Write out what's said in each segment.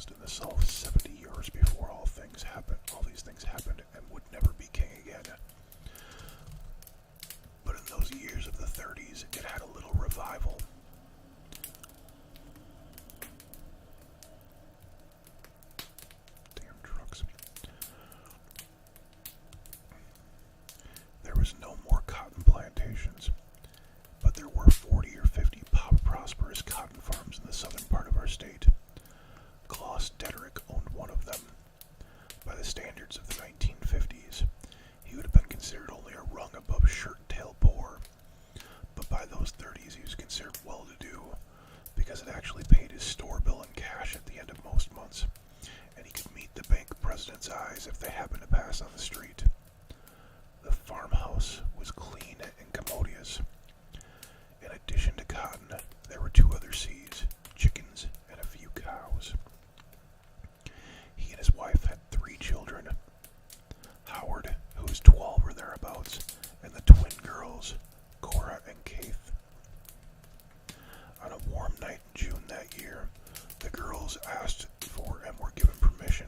housed in the South 70 years before all these things happened, and would never be king again. But in those years of the 30s, it had a little revival. Damn trucks. There was no more cotton plantations, but there were 40 or 50 prosperous cotton farms in the southern part of our state. Klaus Dederick owned one of them. By the standards of the 1950s, he would have been considered only a rung above shirt-tail poor. But by those 30s, he was considered well-to-do, because it actually paid his store bill in cash at the end of most months, and he could meet the bank president's eyes if they happened to pass on the street. The farmhouse was clean and commodious. In addition to cotton, there were 2 other C's, chickens and a few cows. He and his wife had 3 children. Howard, who was 12 or thereabouts, and the twin girls, Cora and Keith. On a warm night in June that year, the girls asked for and were given permission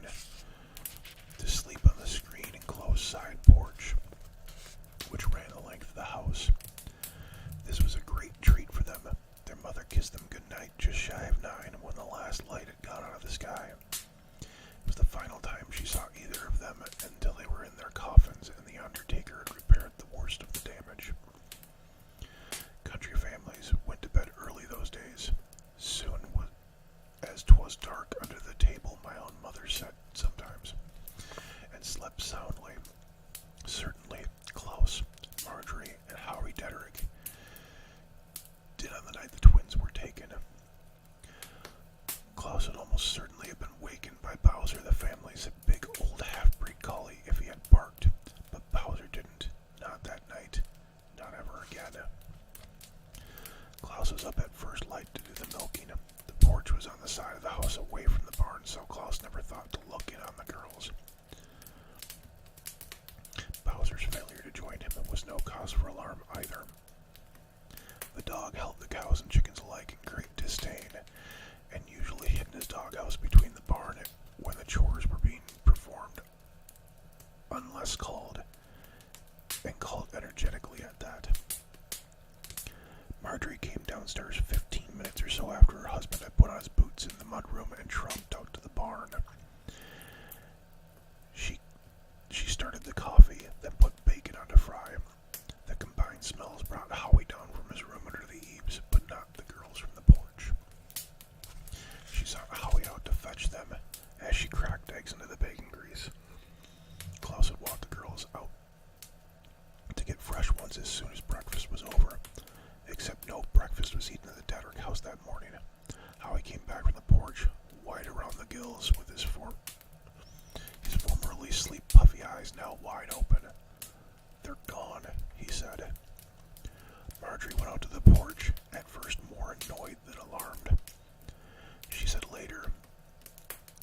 to sleep on the screen enclosed side porch, which ran the length of the house. This was a great treat for them. Their mother kissed them goodnight just shy of 9 when the last light had gone out of the sky. It was the final time she saw either of them until they were in their coffins and the undertaker had repaired the worst of the damage. Country families went to bed early those days. Soon as 'twas dark under the table, my own mother sat sometimes, and slept soundly. Certainly, Klaus, Marjorie, and Howie Dederick did on the night the twins were taken. Klaus would almost certainly have been wakened by Bowser, the family's big old half-breed collie, if he had barked, but Bowser didn't. Not that night. Not ever again. Klaus was up at first light to do the milking. The porch was on the side of the house away from the barn, so Klaus never thought to look in on the girls. Bowser's failure to join him was no cause for alarm either. The dog held the cows and chickens alike in great disdain, and usually hid in his doghouse between the barn when the chores were being performed, unless called, and called energetically at that. Marjorie came downstairs 15 minutes or so after her husband had put on his boots in the mudroom and trumped out to the barn. She started the coffee, then put bacon on to fry. The combined smells brought Howie down from his room under the eaves, but not the girls from the porch. She sought Howie out to fetch them as she cracked eggs into the bacon grease. Klaus had walked the girls out to get fresh ones as soon as breakfast was over, except no breakfast was eaten at the Dederick house that morning. Howie came back from the porch, white around the gills, with his formerly sleep puffy eyes now wide open. "They're gone," he said. Marjorie went out to the porch, at first more annoyed than alarmed. She said later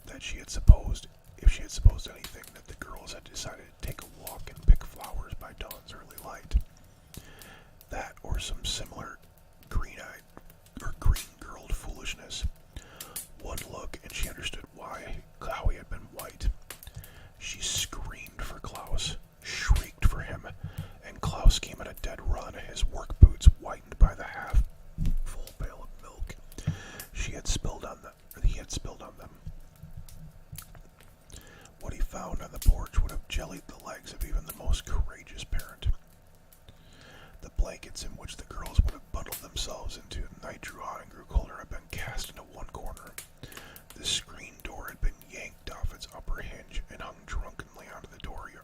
that if she had supposed anything, that the girls had decided to take a walk and pick flowers by dawn's early light. That or some similar green-eyed or green-girled foolishness. One look and she understood why Howie had been white. She screamed for Klaus, shrieked for him, and Klaus came at a dead run, his work boots whitened by the half-full pail of milk he had spilled on them. What he found on the porch would have jellied the legs of even the most courageous parent. The blankets in which the girls would have bundled themselves into night drew on and grew colder had been cast into one corner. The screen door had been yanked off its upper hinge and hung drunkenly onto the dooryard.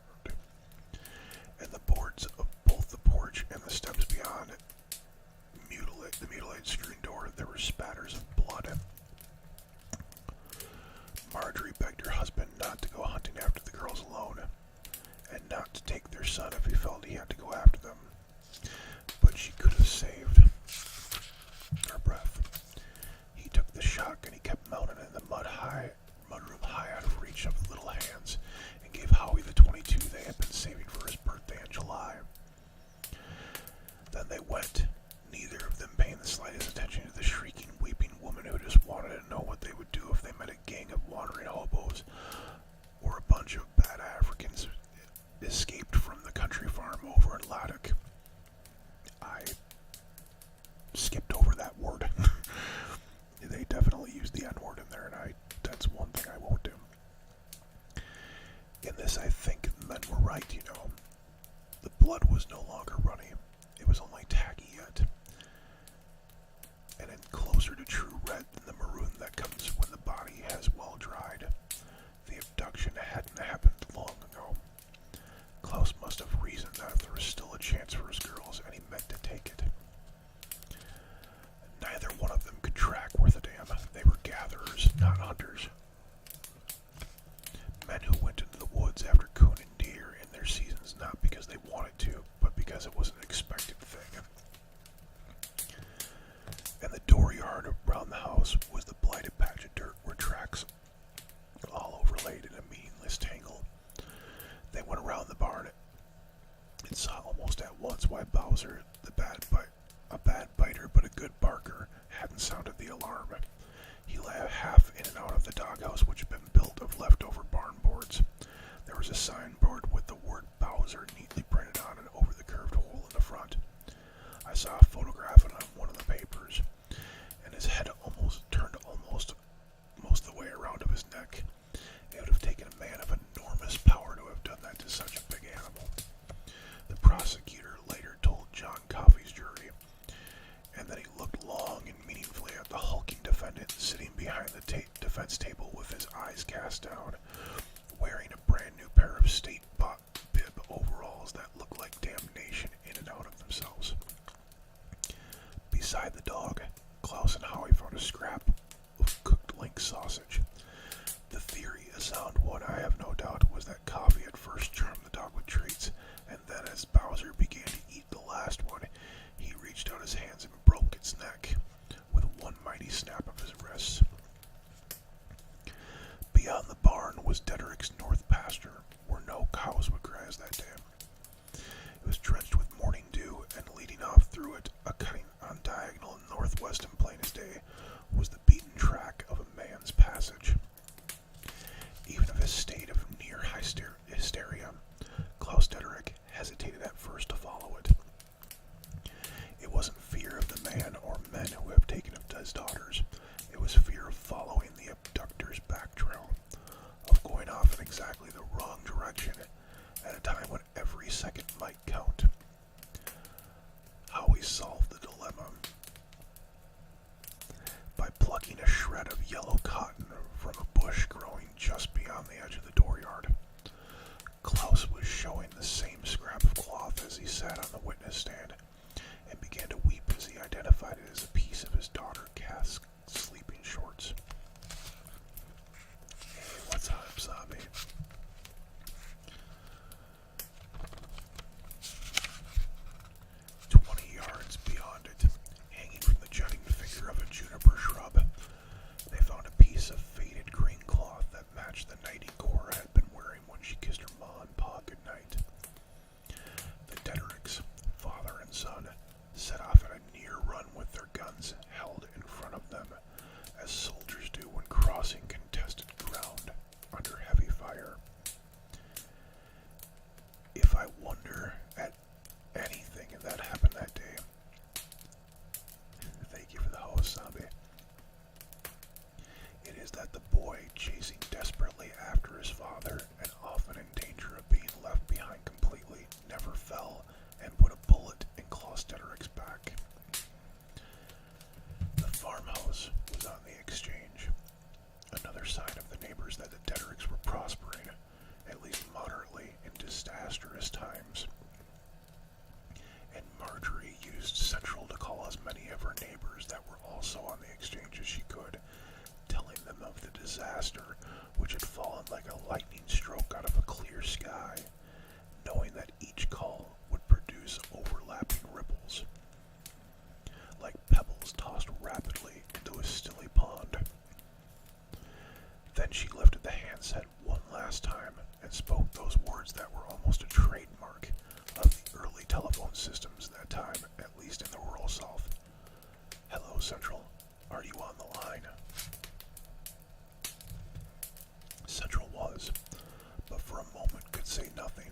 And the boards of both the porch and the steps beyond the mutilated screen door, there were spatters of blood. Marjorie begged her husband not to go hunting after the girls alone, and not to take their son if he felt he had to go after them. But she could have saved her breath. He took the shotgun he kept mounted in the mudroom high out of reach of the little hands, and gave Howie the .22 they had been saving for his birthday in July. Then they went, neither of them paying the slightest attention to the shrieking, weeping woman who just wanted to know what they would do if they met a gang of wandering lay half in and out of the doghouse, which had been built of leftover barn boards. There was a signboard with the word Bowser neatly printed on it over the curved hole in the front. I saw a photograph on one of the papers, and his head turned almost the way around of his neck. It would have taken a man of enormous power to have done that to such a big animal. The prosecutor later told John Coffey's jury, and then he looked long and meaningfully at the hulking defendant sitting behind the defense table with his eyes cast down, wearing a brand new pair of state bib overalls that looked like damnation in and out of themselves. Beside the dog, Klaus and Howie found a scrap of cooked link sausage. The theory, a sound one I have no doubt, was that Coffey had first charmed the dog with treats, and then as Bowser began to eat the last one, he reached out his hands and broke its neck with one mighty snap of his wrists. Beyond the barn was Dedric's north pasture, where no cows would graze that day. It was drenched with morning dew, and leading off through it, a cutting on diagonal northwest and plain as day, was the beaten track of a man's passage. Even of his state of near hysteria, Klaus Dedrick hesitated at first to follow it. It wasn't fear of the man or men who have taken his daughters. It was fear of following the abductor's back trail, of going off in exactly the wrong direction at a time when every second might count. How we solved the dilemma. By plucking a shred of yellow cotton from a bush growing just beyond the edge of the dooryard. Klaus was showing the same scrap of cloth as he sat on the witness stand, and began to weep as he identified it as a piece of his daughter Cass's sleeping shorts. Hey, what's up, Sabi? Yards beyond it, hanging from the jutting figure of a juniper shrub, they found a piece of faded green cloth that matched the nightie Cora had been wearing when she kissed her ma and pa goodnight. The Dedricks, father and son, set off at a near run with their guns held in front of them, as soldiers do when crossing contested ground under heavy fire. If I wonder at anything that happened that day, thank you for the host, Sabi, it is that the boy, chasing desperately after his father and often in danger of being left behind completely, never fell and put a bullet in Klaus Dedrick's back. The farmhouse was on the exchange, another sign of the neighbors that the Dedricks were prospering, at least moderately, in disastrous times. And Marjorie used Central to call as many of her neighbors that were also on the exchange as she could, telling them of the disaster which had fallen like a lightning stroke out of a clear sky, knowing that each call would produce overlapping ripples, like pebbles tossed rapidly into a stilly pond. Then she lifted the handset one last time and spoke those words that were almost a trademark of the early telephone systems at that time, at least in the rural South. Hello, Central. Are you on the line? Central was, but for a moment could say nothing.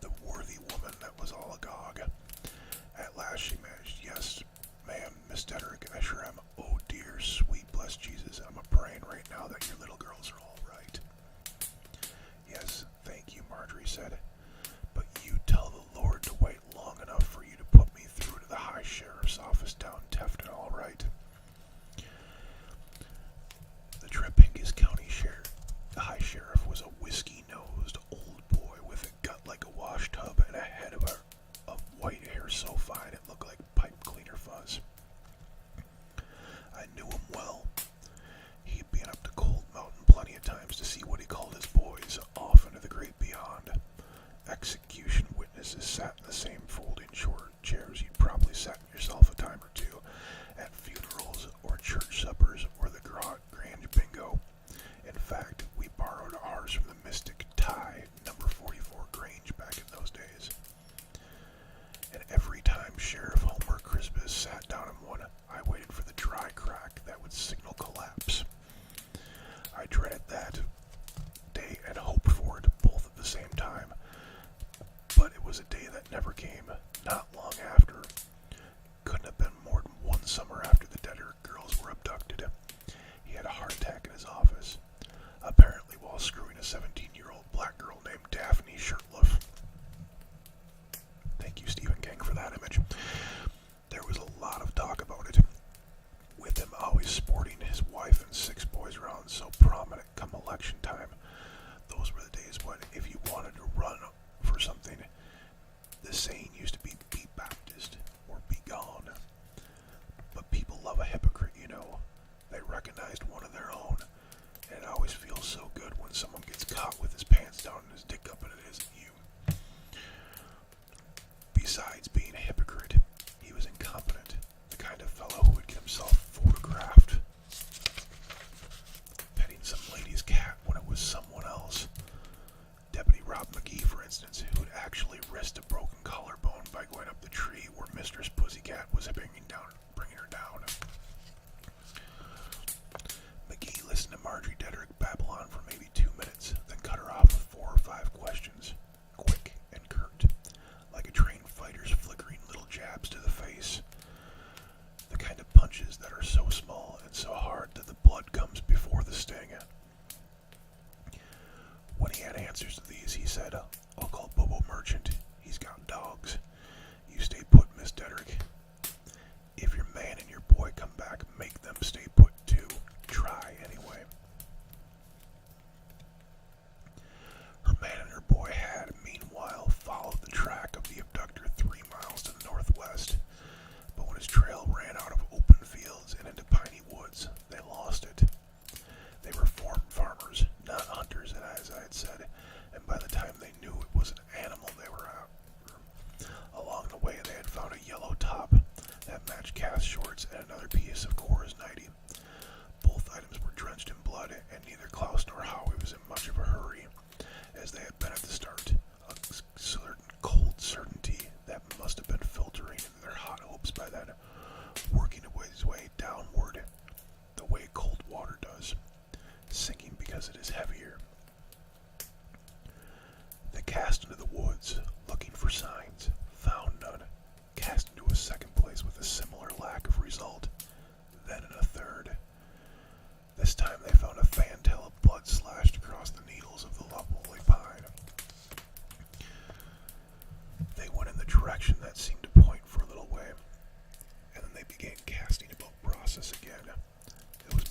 The worthy woman that was all agog. At last she managed, yes, ma'am, Miss Dedrick, I sure am. Oh dear, sweet blessed Jesus, I'm a-praying right now that your little girls are all right. Yes, thank you, Marjorie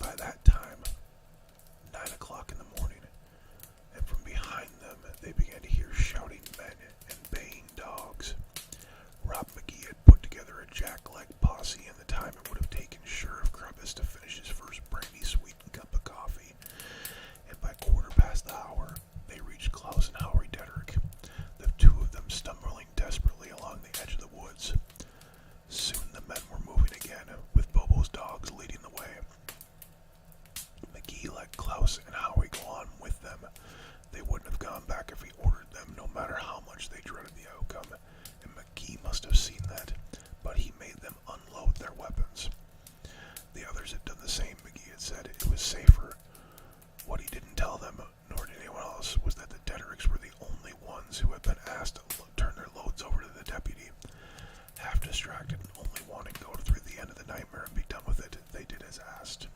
by that time, 9 o'clock in the morning, and from behind them they began to hear shouting men and baying dogs. Rob McGee had put together a jack-leg posse in the time it would have taken Sheriff Krubis to finish his first brandy-sweetened cup of coffee, and by quarter past the hour, they reached Klaus and Howie Dedrick, the two of them stumbling desperately along the edge of the woods. Soon the men were moving again, with Bobo's dogs leading the way. McGee let Klaus and Howie go on with them. They wouldn't have gone back if he ordered them, no matter how much they dreaded the outcome, and McGee must have seen that, but he made them unload their weapons. The others had done the same, McGee had said. It was safer. What he didn't tell them, nor did anyone else, was that the Dedricks were the only ones who had been asked to turn their loads over to the deputy. Half distracted and only wanting to go through the end of the nightmare and be done with it, they did as asked.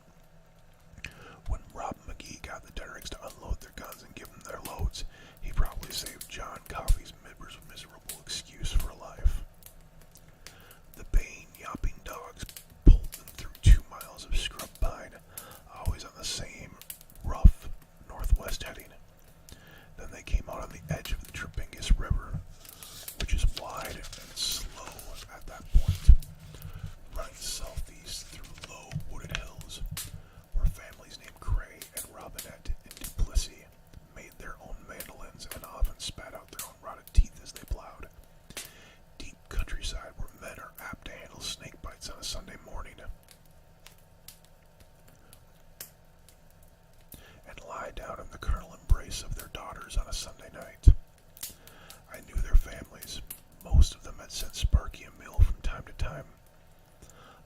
When Rob McGee got the Dedricks to unload their guns and give them their loads, he probably saved John Coffey's miserable excuse for life. The baying, yelping dogs pulled them through 2 miles of scrub pine, always on the same rough northwest heading. Then they came out on the edge of the Trepingus River, which is wide and slow at that point, running southeast through low wooded hills, where families named Cray and Robinette in Duplessis made their own mandolins and often spat out their own rotted teeth as they plowed. Deep countryside where men are apt to handle snake bites on a Sunday morning, and lie down in the carnal embrace of their daughters on a Sunday night. I knew their families. Most of them had sent Sparky a meal from time to time.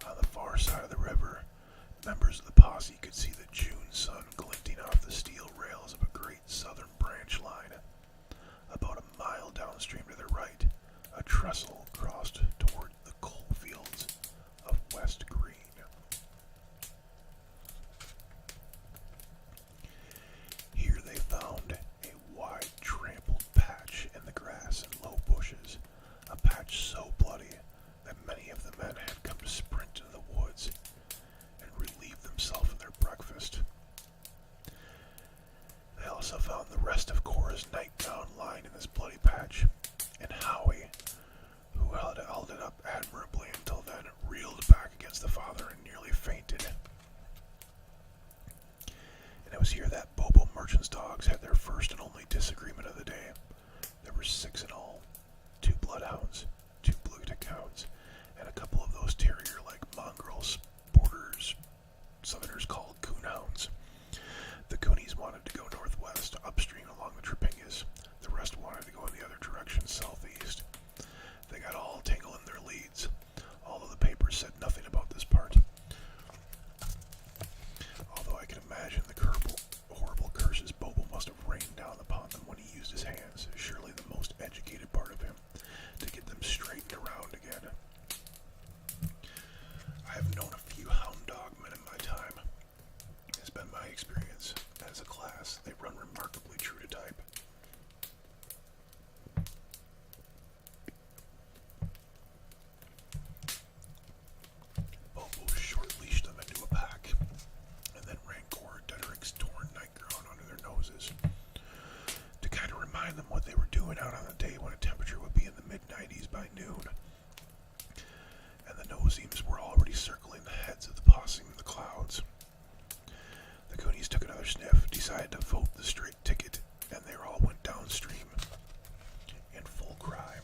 On the far side of the river, members of the posse could see the June sun glinting off the steel rails of a great southern branch line. About a mile downstream to their right, a trestle crossed toward the coal fields of West Green. Here they found a wide trampled patch in the grass and low bushes, a patch so bloody that many of the men had come to sprint into the woods and relieve themselves of their breakfast. They also found the rest of Cora's nightgown lying in this bloody patch, and Howie, who had held it up admirably until then, reeled back against the father and nearly fainted. And it was here that Bobo Merchant's dogs had their first and only disagreement of the day. There were 6 in all, 2 bloodhounds, 2 blue-tick hounds, and a couple of those terrier-like mongrels borderers Southerners called coonhounds. The coonies wanted to go northwest, upstream along the Trepingus. The rest wanted to go in the other direction, southeast. They got all tangled in their leads, although the papers said nothing about this part. Although I can imagine the horrible curses Bobo must have rained down upon them when he used his hands, surely the most educated part of him, to get them straightened around again. I have known a few hound dog men in my time. It's been my experience. As a class, they run remarkably true to type. Bobo short-leashed them into a pack, and then ran Cora Dedrick's torn nightgown under their noses, to kind of remind them what they were doing out on a day when a temperature would be in the mid-90s by noon. And the noseems were already circling the heads of the posse in the clouds. The coonies took another sniff, decided to vote the straight ticket, and they all went downstream in full cry.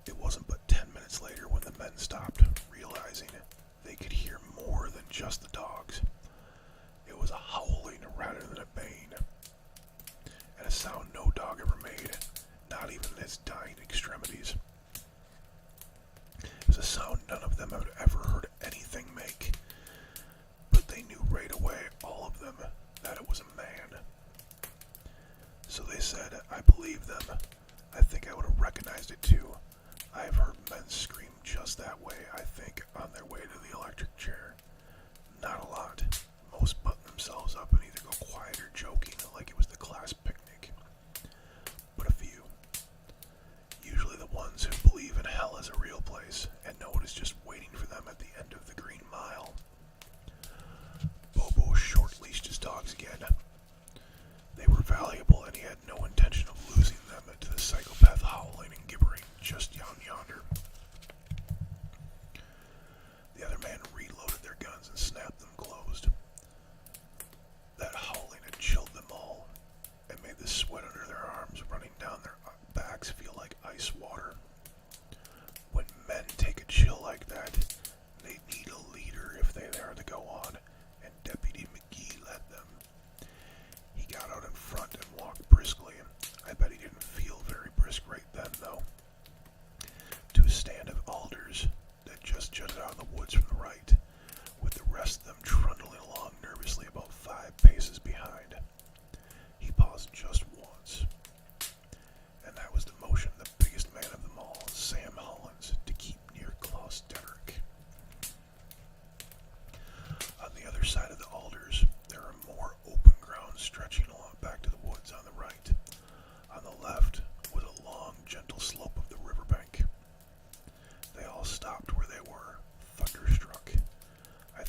It wasn't but 10 minutes later when the men stopped, realizing they could hear more than just the dogs. It was a howling rather than a baying, and a sound no dog ever made, not even in its dying extremities. It was a sound none of them had ever heard anything make, but they knew right away, all of them, that it was a man. So they said, I believe them. I think I would have recognized it too. I have heard men scream just that way, I think, on their way to the electric chair. Not a lot. Most button themselves up and either go quiet or joking like it was the class picnic. But a few. Usually the ones who believe in hell as a real place and know it is just waiting for them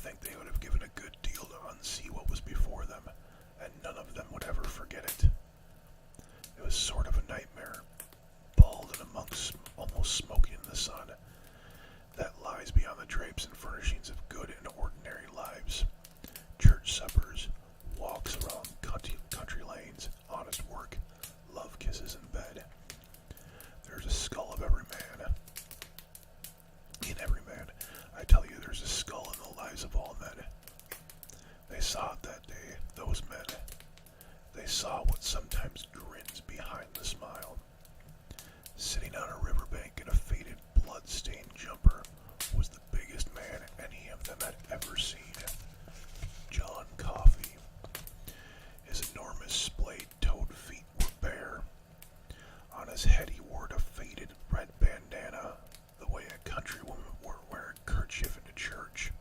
think they would have given a good deal to unsee what was before them, and none of them would ever forget it. It was sort of a nightmare, bald and amongst almost smoking in the sun, that lies beyond the drapes and furnishings of good and ordinary lives. Church suppers, walks around country lanes, honest work, love kisses in bed. There's a skull of every man. In every man. I tell you, there's a skull in the lives of all men. They saw it that day, those men. They saw what sometimes grins behind the smile. Sitting on a riverbank in a faded, blood-stained jumper was the biggest man any of them had ever seen. John Coffey. His enormous splayed-toed feet were bare. On his head he wore a faded red bandana, the way a countrywoman would wear a kerchief into church.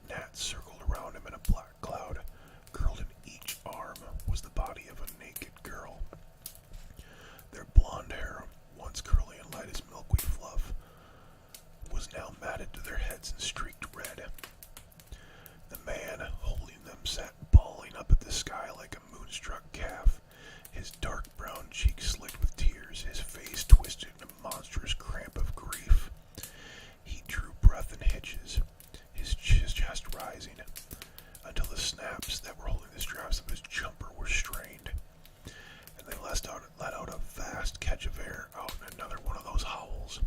Gnats circled around him in a black cloud. Curled in each arm was the body of a naked girl. Their blonde hair, once curly and light as milkweed fluff, was now matted to their heads and streaked red. The man holding them sat bawling up at the sky like a moonstruck calf, his dark brown cheeks slicked with tears, his face twisted in a monstrous cramp of grief. He drew breath in hitches, his chest rising, until the snaps that were holding the straps of his jumper were strained, and they let out a vast catch of air out in another one of those howls.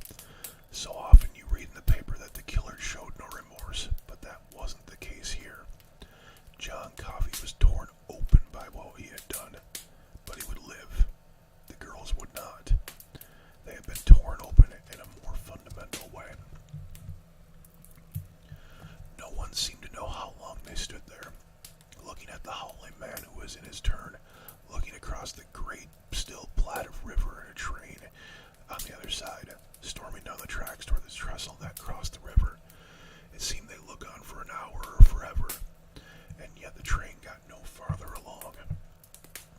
So often you read in the paper that the killer showed no remorse, but that wasn't the case here. John Coffey was torn open by what he had done, but he would live. The girls would not. They had been torn open in a more fundamental way. No one seemed to know how long they stood there, looking at the howling man who was in his turn, looking across the great, still plat of river and a train on the other side, storming down the tracks toward the trestle that crossed the river. It seemed they looked on for an hour or forever, and yet the train got no farther along.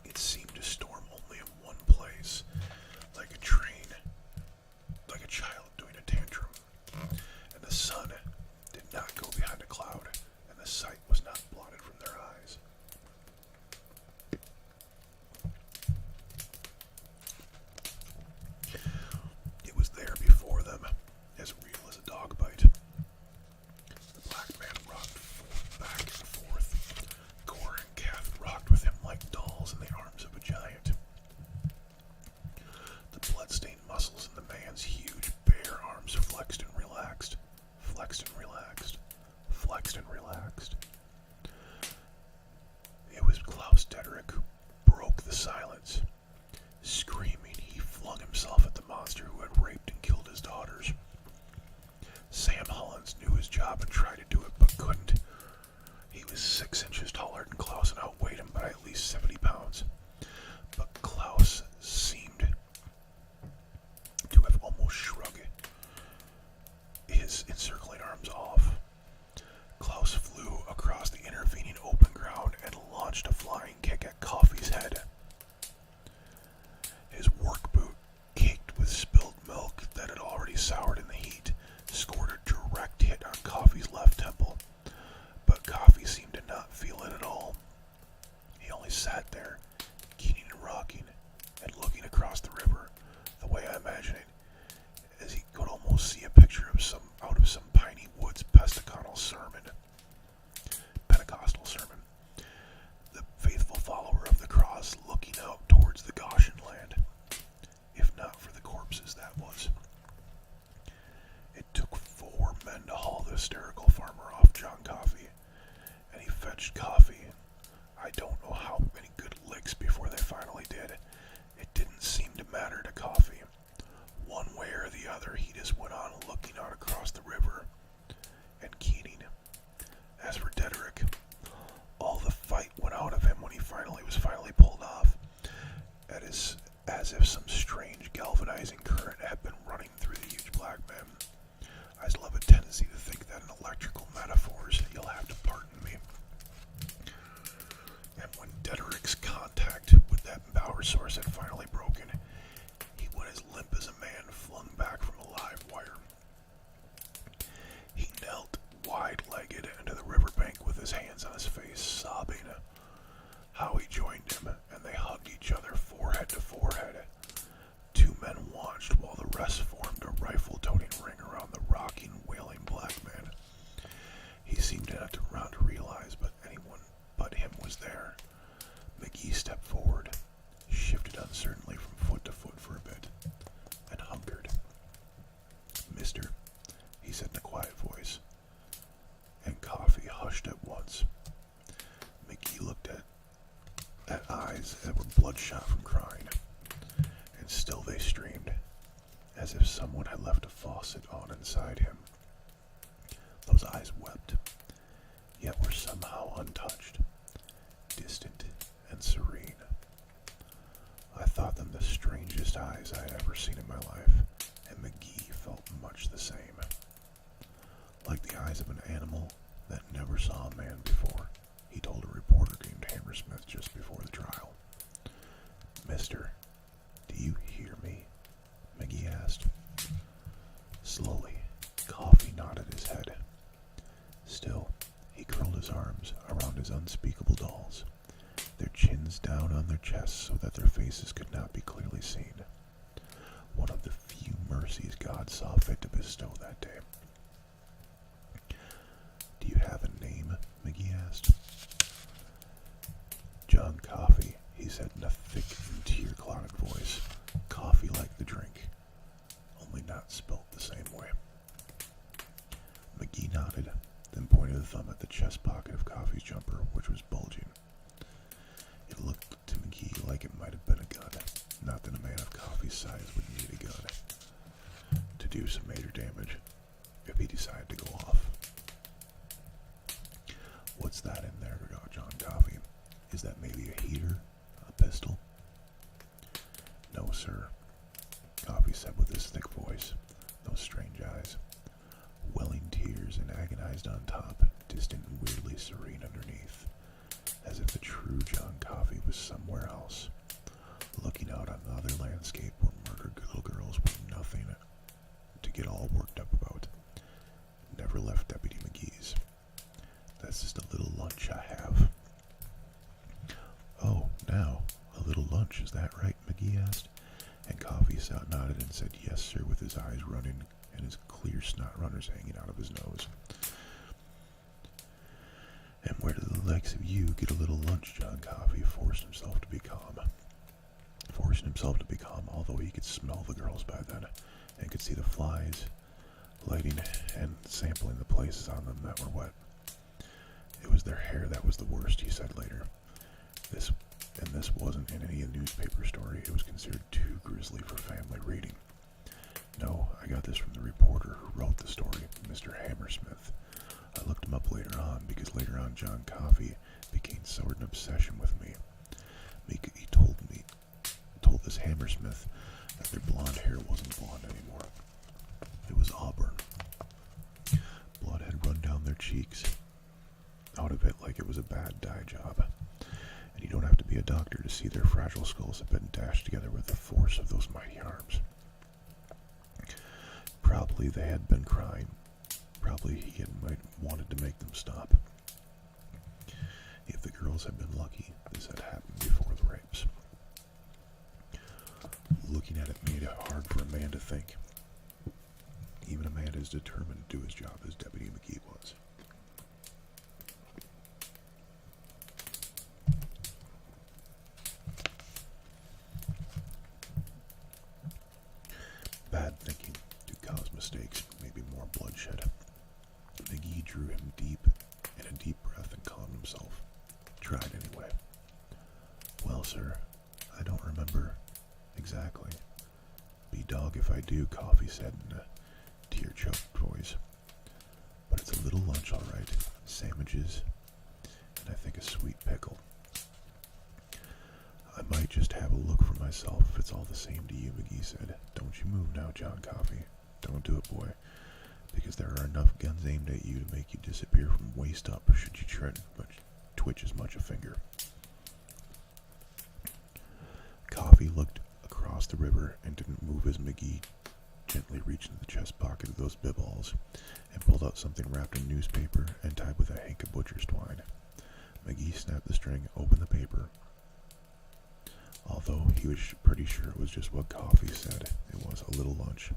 It seemed to storm only in one place, like a train, like a child doing a tantrum. And the sun did not go behind a cloud, and the sight was not blotted from their eyes. It was there before them, as real as a dog bite. The black man that were bloodshot from crying, and still they streamed, as if someone had left a faucet on inside him. Those eyes wept, yet were somehow untouched, distant and serene. I thought them the strangest eyes I had ever seen in my life, and McGee felt much the same. Like the eyes of an animal that never saw a man before, he told a reporter named Hammersmith just before the trial. "Mister, do you hear me?" McGee asked. Slowly, Coffee nodded his head. Still, he curled his arms around his unspeakable dolls, their chins down on their chests so that their faces could not be clearly seen. One of the few mercies God saw fit to bestow that day. "Do you have a name?" McGee asked. "John Coffee," he said in a thick and tear-clouded voice. Coffee like the drink, only not spelt the same way. McGee nodded, then pointed a thumb at the chest pocket of Coffee's jumper, which was bulging. It looked to McGee like it might have been a gun, not that a man of Coffee's size would need a gun to do some major damage if he decided to go off. "What's that in there, John Coffee? Is that maybe a heater? A pistol?" "No, sir," Coffee said with his thick voice, those strange eyes, welling tears and agonized on top, distant and weirdly serene underneath, as if the true John Coffee was somewhere else, looking out on the other landscape where murdered little girls were nothing to get all worked up about. Never left Deputy McGee's. "That's just a little lunch I have." "Oh, now, a little lunch, is that right?" McGee asked, and Coffee nodded and said yes, sir, with his eyes running and his clear snot runners hanging out of his nose. "And where do the likes of you get a little lunch?" John Coffee forced himself to be calm, although he could smell the girls by then, and could see the flies lighting and sampling the places on them that were wet. It was their hair that was the worst, he said later. This wasn't in any newspaper story. It was considered too grisly for family reading. "No, I got this from the reporter who wrote the story, Mr. Hammersmith. I looked him up later on, because later on John Coffee became sort of an obsession with me. He told this Hammersmith that their blonde hair wasn't blonde anymore. It was auburn. Blood had run down their cheeks, out of it like it was a bad dye job. And you don't have to be a doctor to see their fragile skulls have been dashed together with the force of those mighty arms. Probably they had been crying. Probably he might wanted to make them stop. If the girls had been lucky, this had happened before the rapes." Looking at it made it hard for a man to think. Even a man as determined to do his job as Deputy McGee was. Bad thinking to cause mistakes, maybe more bloodshed. McGee drew him in a deep breath and calmed himself. Tried anyway. "Well, sir, I don't remember exactly. Be dog if I do," Coffee said in a tear-choked voice. "But it's a little lunch, all right. Sandwiches, and I think a sweet pickle. I might just have a look for myself if it's all the same to you," McGee said. "Don't you move now, John Coffee. Don't do it, boy, because there are enough guns aimed at you to make you disappear from waist up should you twitch as much a finger." Coffee looked across the river and didn't move as McGee gently reached into the chest pocket of those bibballs and pulled out something wrapped in newspaper and tied with a hank of butcher's twine. McGee snapped the string, opened the paper. Although he was pretty sure it was just what Coffee said, it was a little lunch.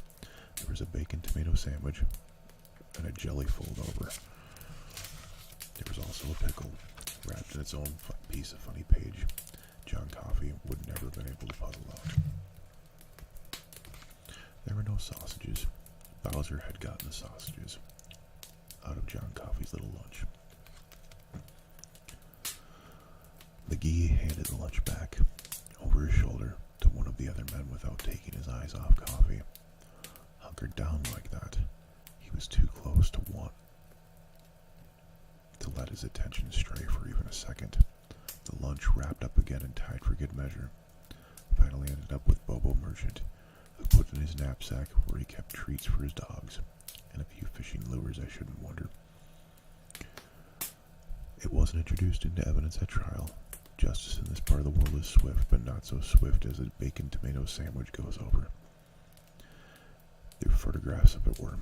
There was a bacon tomato sandwich and a jelly fold over. There was also a pickle, wrapped in its own piece of funny page John Coffee would never have been able to puzzle out. There were no sausages. Bowser had gotten the sausages out of John Coffee's little lunch. McGee handed the lunch back. over his shoulder to one of the other men without taking his eyes off Coffee. Hunkered down like that, he was too close to let his attention stray for even a second. The lunch wrapped up again and tied for good measure. Finally ended up with Bobo Merchant, who put in his knapsack where he kept treats for his dogs, and a few fishing lures, I shouldn't wonder. It wasn't introduced into evidence at trial. Justice in this part of the world is swift, but not so swift as a bacon tomato sandwich goes over. There were photographs of it were.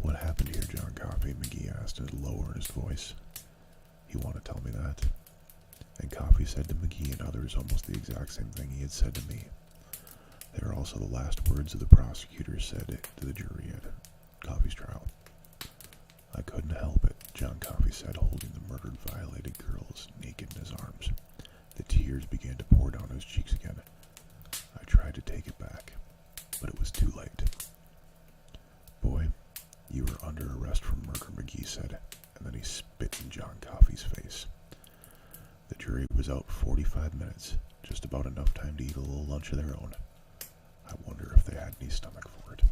What happened here, John Coffey? McGee asked in a low, earnest voice. You want to tell me that? And Coffey said to McGee and others almost the exact same thing he had said to me. They were also the last words of the prosecutor said to the jury at Coffey's trial. I couldn't help it, John Coffey said, holding the murdered, violated girls naked in his arms. The tears began to pour down his cheeks again. I tried to take it back, but it was too late. Boy, you were under arrest for murder, McGee said, and then he spit in John Coffey's face. The jury was out 45 minutes, just about enough time to eat a little lunch of their own. I wonder if they had any stomach for it.